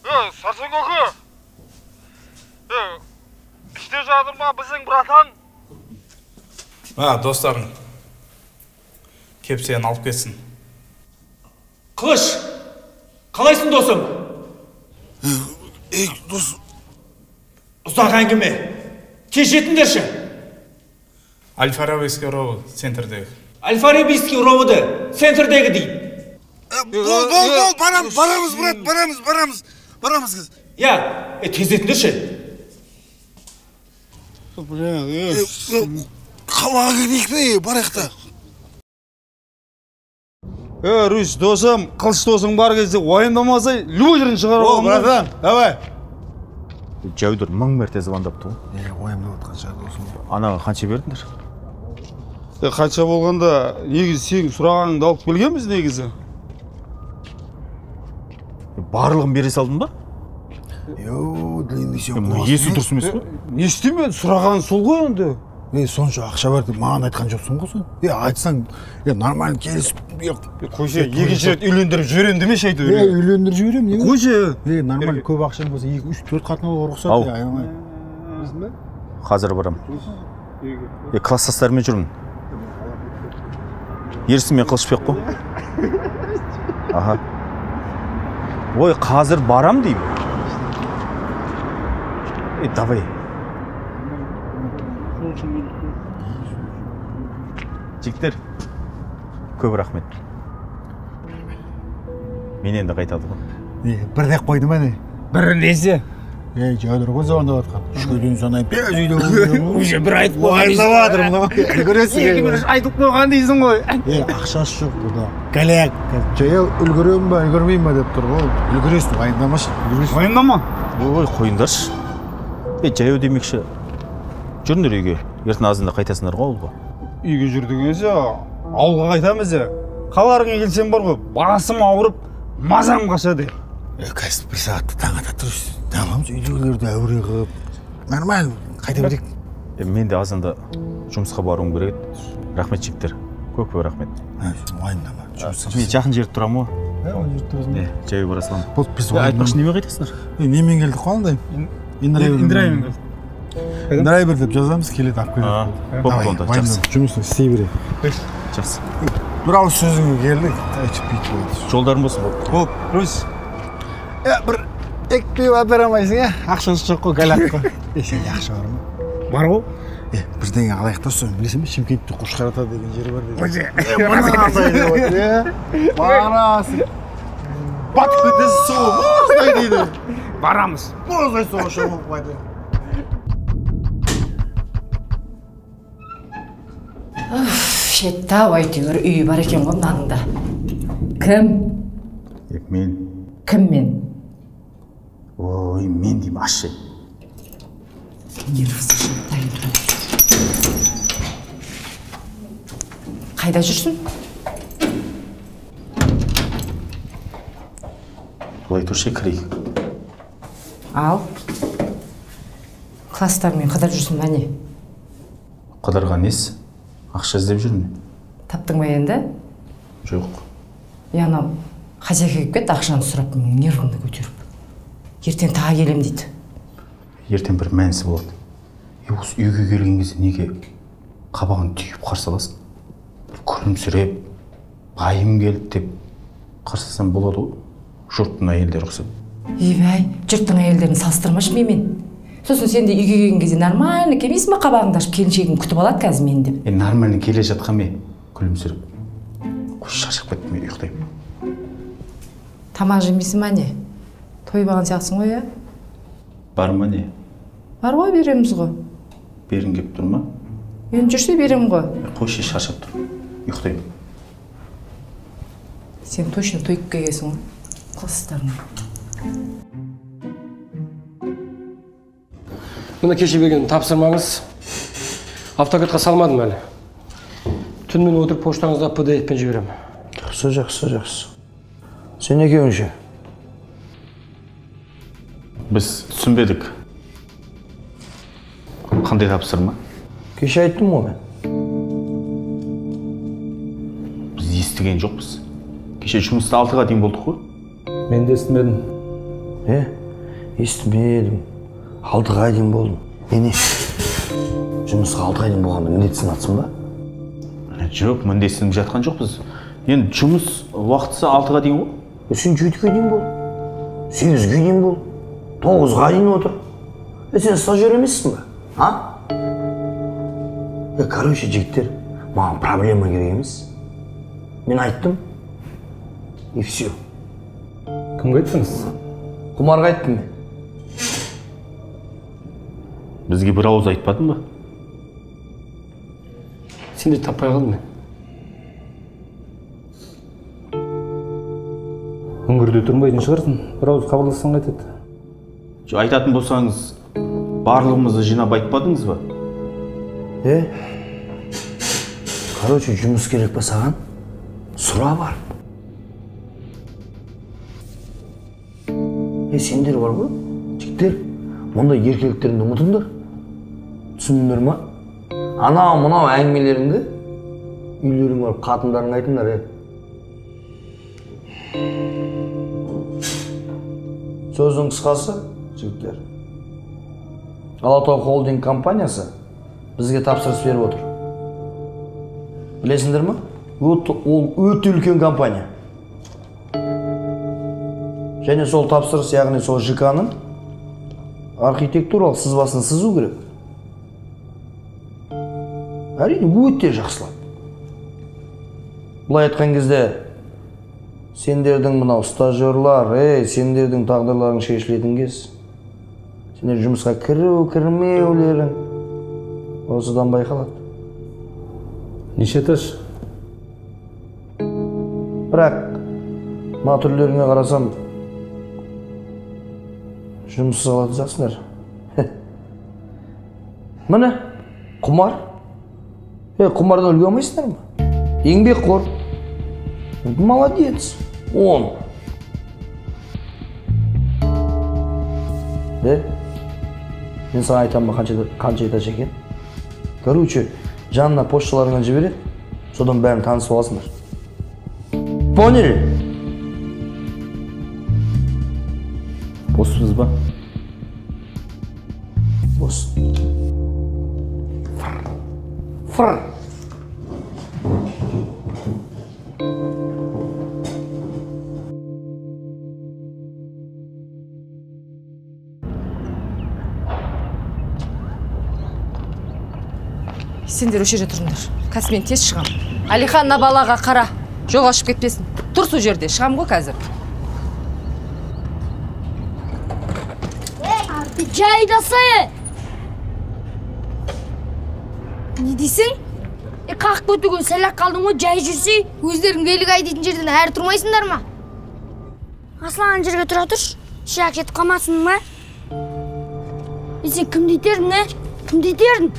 Sarsan көке. İşte жатырма біздің братан. Достарың. Кеп сені алып кетсін. Қылыш! Қалайсың досым? Дос. Ұзақ әңгіме. Тез жетіңдерші. Аль-Фарабийский ровы центрдегі. Аль-Фарабийский ровыды центрдегі дейді. Бол, барамыз, брат, барамыз кіз. Я, тез жетіңдерші. Қалаға кетейік пе, барайықта. Рүш, досым, қылыш досың бар кезде уайымдамасай, любой жерін шығарып аламын. Братан, давай. Жәудір 1000 мәрте звондапты ғой. Уайымдап отқан шығар досым. Анаға қанша бердіңдер? Қанша болғанда, негізі сенің сұрағаныңды алып келгенбіз негізі. Барлығын бере салдың ба? Есі дұрыс емес қой? Не істеймін, сұрағаның сол ғой енді. Сонша ақша бар деп маған айтқан жоқсың ғой сен. Айтсаң, нормально келісіп. Қойшы, екінші рет үйлендіріп жіберем демеші айту. Үйлендіріп жіберем, не? Қойшы. Нормально көп ақшаң болса, 2-3-4 қатынауға рұқсат. Қазір барам. Класстастарымен жүрмін. Ерсімен Қылышбек қой. Аха. Ой, қазір барам деймін. Давай. Жігіттер, көп рахмет. Мен енді қайтады ғой. Бірдек қойды ма не? Бір несі? Жәудір ғой звондап атқан. Үшке дейін санайын. Без үйде Уже бір айтып уайымдаватыр мұны. Үлгіресің. Екі бір айтып қойған дейсің ғой. Ақшасы жоқ бұда. Кәлек. Жаяу үлгірем ба, үлгірмейм ба деп тұр ғой. Үлгіресің, уайымдамашы. Уайымдама. Ой, қойындаршы. Жаяу демекші. Жүріңдер үйге. Ертең азында қайтасыңдар ғой ауылға. Үйге жүрдігенсе, ауылға қайтамыз ya. Қаларыңа келсем бар ғой, басым ауырып, мазам қашады. Кәсіп бір сағатты таң ата тұрыш. Тамамыз үйлерді әуре қып. Нормально, қайта берейік. Мен де азында жұмысқа баруым керек. Рахмет жігіттер. Көп рахмет. Уайымдама. Мен жақын жерде тұрам ғой. Жерде тұрасың. Жаяу бара салам. Біз айтпақшы немен қайтасыңдар? Немен келдік қой Индираймен келдік. Драйвер деп жазамыз, келеді алып келеді. Болды, онда, жақсы. Жұмысын істей берейік. Жақсы. Бір ауыз сөзіңе келдік. Айтып бүйтіп болды. Жолдарың болсын болды. Болып, Рус. Бір екпей апарамайсың, ақшасы жоқ қой, галақ қой. Сенде ақша бар ма? Бар ғой. Бірдеңе алайық достым, білесің бе, Шымкентте Қошқарата деген жері бар дейді. Барасың. Батып кетесің соғып, осылай дейді. Барамыз. Осылай соға шоғып қойды. Шетта әйтеуір үйі бар екен ғой мынаныңда. Кім? Мен. Кім мен? Ой, мен деймін ашы. Қайда жүрсің? Олай тұршы кірейік. Ал. Класстармен қыдырып жүрсің ба не? Қыдырған несі? Ақша іздеп жүрмін. Таптың ба енді? Жоқ. Анау хозяйка келіп кетті, ақшаны сұрап, нервымды көтеріп. Ертең тағы келем дейді. Ертең бір мәнісі болады. Осы үйге келген кезде неге қабағын түйіп қарсы аласың? Күлімсіреп, байым келді деп қарсасам болады ғой. Жұрттың әйелдері ұқсап. Ебәй, жұрттың әйелдерін салыстырмашы менімен. Сосын сен де үйге келген кезде нормально келмейсің ба, қабағыңды ашып келіншегім күтіп алады қазір мені деп. Нормально келе жатқан мен күлімсіреп. Қош шаршап кеттім, мен ұйықтаймын. Тамақ жемейсің ба не? Тойып алған сияқтысың ғой, я? Бар ма не? Бар ғой, береміз ғой. Берін кеп тұр ма? Енді жүрсе берем ғой. Қош шаршап тұр, ұйықтаймын. Сен точно тойып келгенсің ғой, класстарыңа. Мұны кеше берген тапсырмаңыз. Автокатқа салмадым әлі. Түнмен отырып поштаңызда PDF-пен жіберем. Жақсы. Сен екеуің ше? Біз түсінбедік. Қандай тапсырма? Кеше айттым ғой мен. Біз естіген жоқпыз. Кеше жұмыста 6-ға дейін болдық қой? Мен де естімедім. Естімедім. 6-ға дейін болдым. Ене, жұмысқа 6-ға дейін болғанда міндетсін атсың ба? Жоқ, міндетсініп жатқан жоқпыз. Енді жұмыс уақытысы 6-ға дейін ғой. Сен 7-ге дейін бол. 8-ге дейін бол. 9-ға дейін отыр. Сен стажер емессің ба? Короче, жігіттер, маған проблема керек емес. Мен айттым. И все. Кімге айттыңыз? Құмарға айттым мен. Бізге бір ауыз айтпадың ба? Сендер таппай қалдым мен. Үңгірде тұрмайтын шығарсың, бір ауыз қабылдасаң қайтеді. Айтатын болсаңыз, барлығымызды жинап айтпадыңыз ба? Короче, жұмыс керек па саған? Сұра бар. Сендер бар ғой? Жігіттер, мұндай еркеліктеріңді ұмытыңдар. Түсіндіңдер ма? Анау-мынау әңгімелеріңді үйлерің барып қатындарың айтыңдар. Сөздің қысқасы, жігіттер. Алатау холдинг компаниясы бізге тапсырыс беріп отыр. Білесіңдер ма? Ол өте үлкен компания. Және сол тапсырыс, яғни сол ЖК-ның архитектуралық сызбасын сызу керек. Әрине, өте жақсылап. Бұлай айтқан кезде, сендердің мынау стажерлар, сендердің тағдырларың шешілетін кез. Сендер жұмысқа кірмеулерің осыдан байқалады. Неше этаж? Бірақ, мына түрлеріңе қарасам, жұмыссыз қалатын жақсыңдар. Міне, құмар. Құмардан өлге алмайсыңдар ма? Еңбек қор. Молодец. 10. Мен саған айтам ба қанша этаж екен? Короче, жанына почталарыңа жібереді, содан бәрін танысып аласыңдар. Поняли? Боссыз ба? Босс. Фыр. Сендер өше тұрыңдар. Қазір мен тез шығам. Алихан балаға қара. Жоқ ашып кетпесін. Тұр сол жерде. Шығам ғой қазір. Жайдасы! Не дейсің? Қақ көтігін сәлек қалдың ғой, жай жүрсей, өздерің белік айдейтін жерден әрі тұрмайсыңдар ма? Аслан жерге тұра тұрш, ширақ жетіп қалмасын ма? Сен кім дейтердің, не? Кім дейтердің?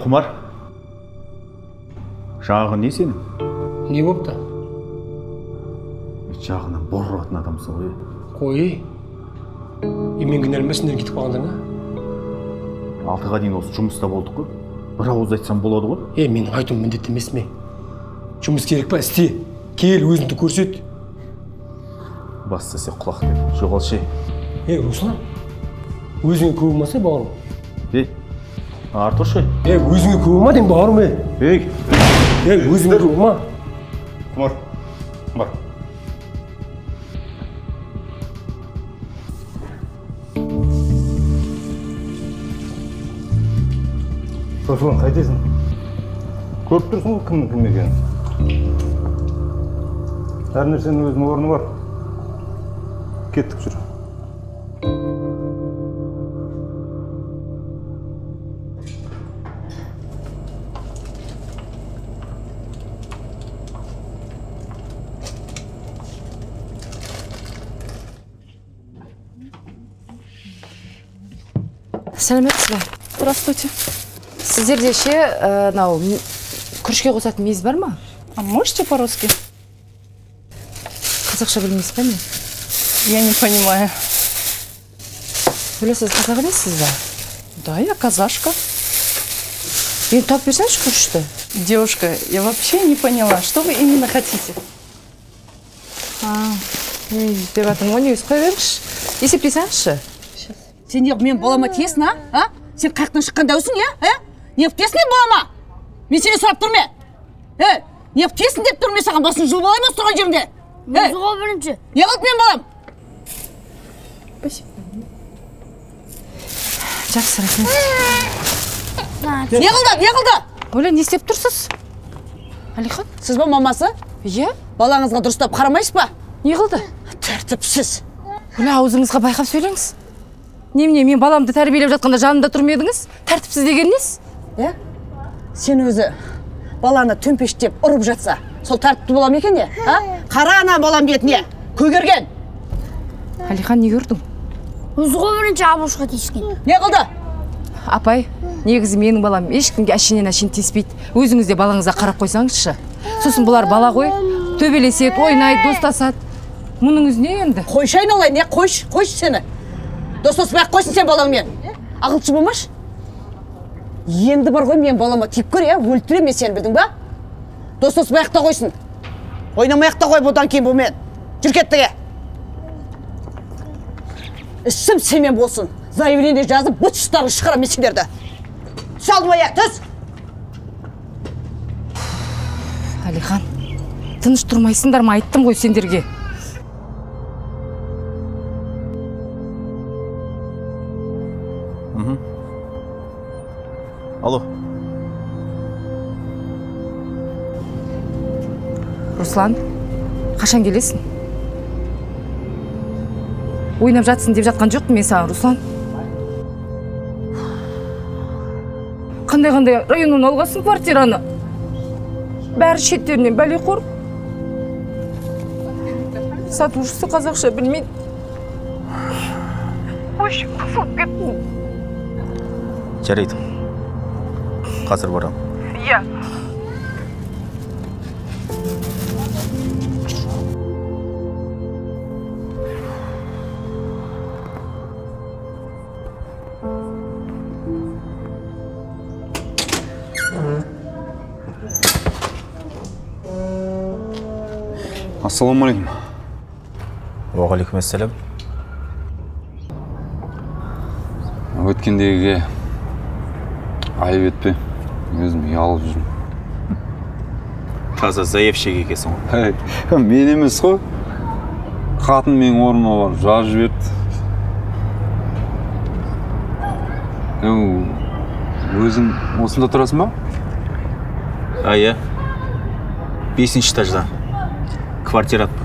Құмар, жаңағы не сенің? Не болыпты? Жағынан бор ұратын адамсың ғой. Қой. Мен кінәлмесіңдер кетіп қалғандар ма? 6-ға дейін осы жұмыста болдық қой. Бір ауыз айтсам болады ғой. Менің айтуым міндетті емес ме? Жұмыс керек па, істе. Кел, өзіңді көрсет. Бас істесе құлақ деп. Жоғал ше. Руслан, өзіңе көп болмаса бауырым. Артур ше. Өзіңе көп болма деймін бауырым. Өзіңе көп болма. Құмар, бар. Руслан, қайтесің? Көріп тұрсың ғой кімнің кім екенін. Әр нәрсенің өзінің орны бар. Кеттік жүр. Сәлеметсіз бе? Здравствуйте. Сіздерде ше, күрішке қосатын мейіз бар ма? А можете по-русски? Қазақша білмейсіз бе не? Я не понимаю. Білесіз, қазақ емессіз ба? Да, я казашка. Енді тауып берсеңші күрішті. Девушка, я вообще не поняла, что вы именно хотите? Деп жатырмын ғой, негізі қоя беріңізші. Есептесеңізші. Сен неғып мен балама тиесің, а? Сен қаяқтан шыққан дәусің, неғып тиесің мен балама? Мен сені сұрап тұрмын, неғып тиесің деп тұрмын, саған басын жыл болай ма тұрған жерінде? Мұзыға бірінші. Не қылды мен балам? Жақсы, рахмет. Не қылды? Оля, не істеп тұрсыз? Алихан? Сіз ба мамасы? Иә. Балаңызға дұрыстап қарамайсыз ба? Не қылды? Тәртіпсіз. Оля, аузыңызға байқап сөйлеңіз. Немене, мен баламды тәрбиелеп жатқанда жанымда тұрмедіңіз? Тәртіпсіз деген несі? Сен өзі баланы төмпештеп ұрып жатса, сол тәртіпті болам екен не? Қара ана балам бетіне, көгерген. Алихан, не көрдің? Мұзыға бірінші абушқа тиіскен. Не қылды? Апай, негізі менің балам ешкімге әшінен тиіспейді. Өзіңіз де балаңызға қарап қойсаңызшы. Сосын бұлар бала ғой, төбелеседі, ойнайды, достасады. Мұныңыз не енді? Қойшы айналайын, қойшы сені. Достаспай-ақ қойсын сен балаңмен. Ақылшы болмаш? Енді бар ғой мен балама тиіп көр, өлтірем мен сені, білдің ба? Достаспай-ақ та қойсын. Ойнамай-ақ та қой бұдан кейін бұмен. Жүр кеттіге. Ішім семен болсын. Заявление жазып, бұт ұштағы шығарам мен сендерді. Түс алдыма, түс! Алихан, тыныш тұрмайсыңдар ма, айттым ғой сендерге. Алло. Руслан, қашан келесің? Ойнап жатсың деп жатқан жоқпын мен саған, Руслан. Қандай районнан алғасың квартираны? Бәрі шеттерінен бәле қор. Сатушысы қазақша білмейді. Ой, қысылып кеттім. Жарайды. Қазір барам. Иә. Ассалаумағалейкум. Уағалейкум ассалам. Өткендегіге айып етпе, өзім ұялып жүрмін. Таза заявщик екесің ғой. Мен емес қой. Қатын менің орныма барып жазып жіберді. Өзің осында тұрасың ба? Иә. 5-ші этажда. Квартирант.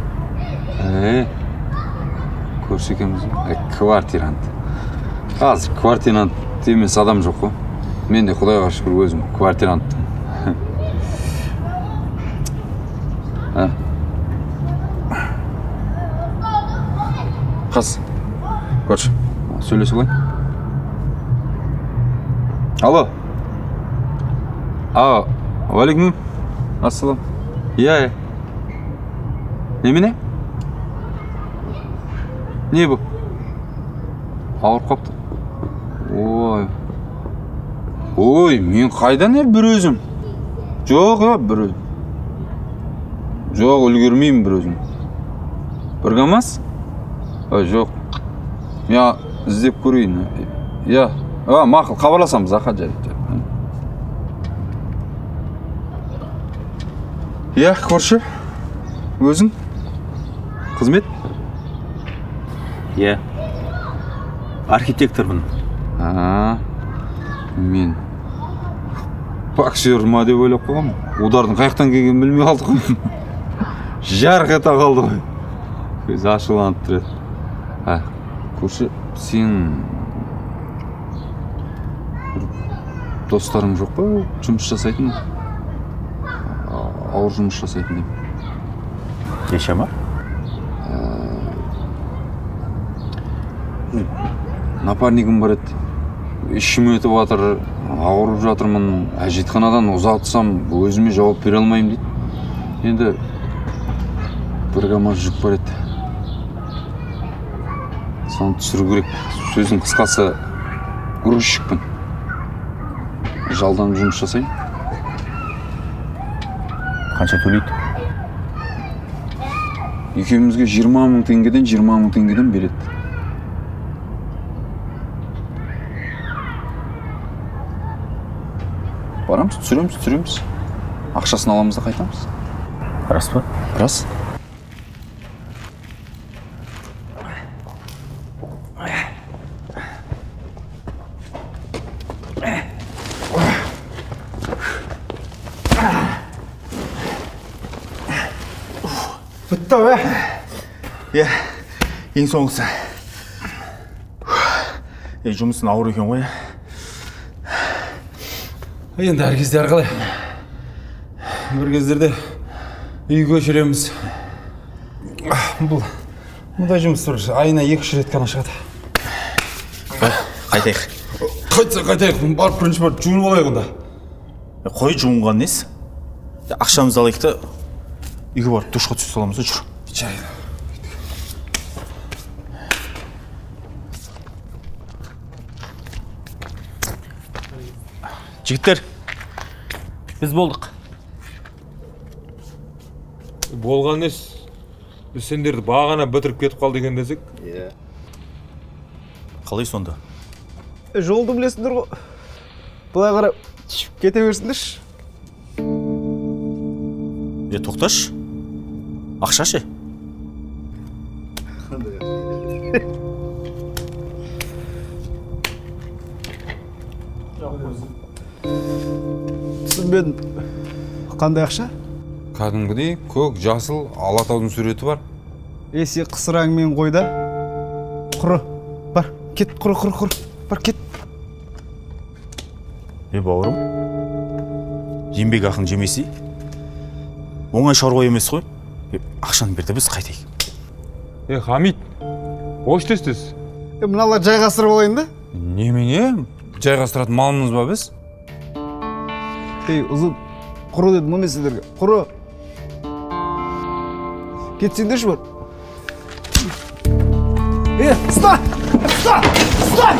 Көрші екенбіз. Квартирант. Қазір квартирант емес адам жоқ қой. Мен де құдайға шүкір өзім квартиранттым. Қыз, көрші, сөйлесе ғой. Алло. Уағалейкум. Ассалам. Иә. Немене? Не бұл? Ауырып қапты. Ой, мен қайдан бір өзім? Жоқ, бір өзім. Жоқ, үлгермеймін бір өзім. Бірге мас? Жоқ. Я іздеп көрейін. Я, мақыл, хабарласамыз, ақа жарайды. Я, көрші. Өзің? Қызмет? Иә. Архитектормын. Мен боксер ма деп ойлап қойғам. Удардың қаяқтан келгенін білмей қалдық қой. Жарқ ете қалды ғой. Көз ашуланып тұрады. Көрші, сен достарың жоқ па? Жұмыс жасайтын? Ауыр жұмыс жасайтын деп. Кеше ма? Напарнигім бар еді. Ішім өтіп жатыр, ауырып жатырмын, әжетханадан ұзатсам, өзіме жауап бере алмайым дейді. Енді бір гамаш жүк бар еді. Соны түсіру керек. Сөздің қысқасы грузчикпін. жалданып жұмыс жасайын. Қанша төлейді? Екеумізге 20 мың теңгеден береді. Барамыз, түсіреміз. Ақшасын аламыз да қайтамыз. Рас па? Рас. Бітті бе? Ең соңғысы. Жұмысын ауыр екен ғой. Енді әр кезде қалай. Бір кездерде үй көшіреміз. Мұндай жұмыстар айына 2-3 рет қана шығады. Қайтайық. Қайтайық. Барып бірінші барып жуынып алайық онда. Қой жуынған несі? Ақшамызды алайық та үйге барып душқа түсе саламыз да жүр. Жігіттер, біз болдық. Болған нес, біз сендерді бағана бітіріп кетіп қалды екен десек. Қалай сонда? Жолды білесіңдер ғой. Бұлай қарап кете берсіңдерші. Тоқташ. Ақша ше? Түсінбедім. Қандай ақша? Кәдімгідей көк, жасыл, алатаудың суреті бар. Есе қысыраңмен қойда. Құры. Бар, кет, құры. Бар, кет. Бауырым, еңбек ақын жемесі, оңай шаруа емес қой. Ақшаны берді, біз қайтайық. Хамид, ош тестіз. Мыналар жайғастырып алайын да? Немене? Жайғастыратын малымыз ба біз? Ұзын, құры дедім мұны сіздерге. Құры. Кетсеңдерші бар. Стой!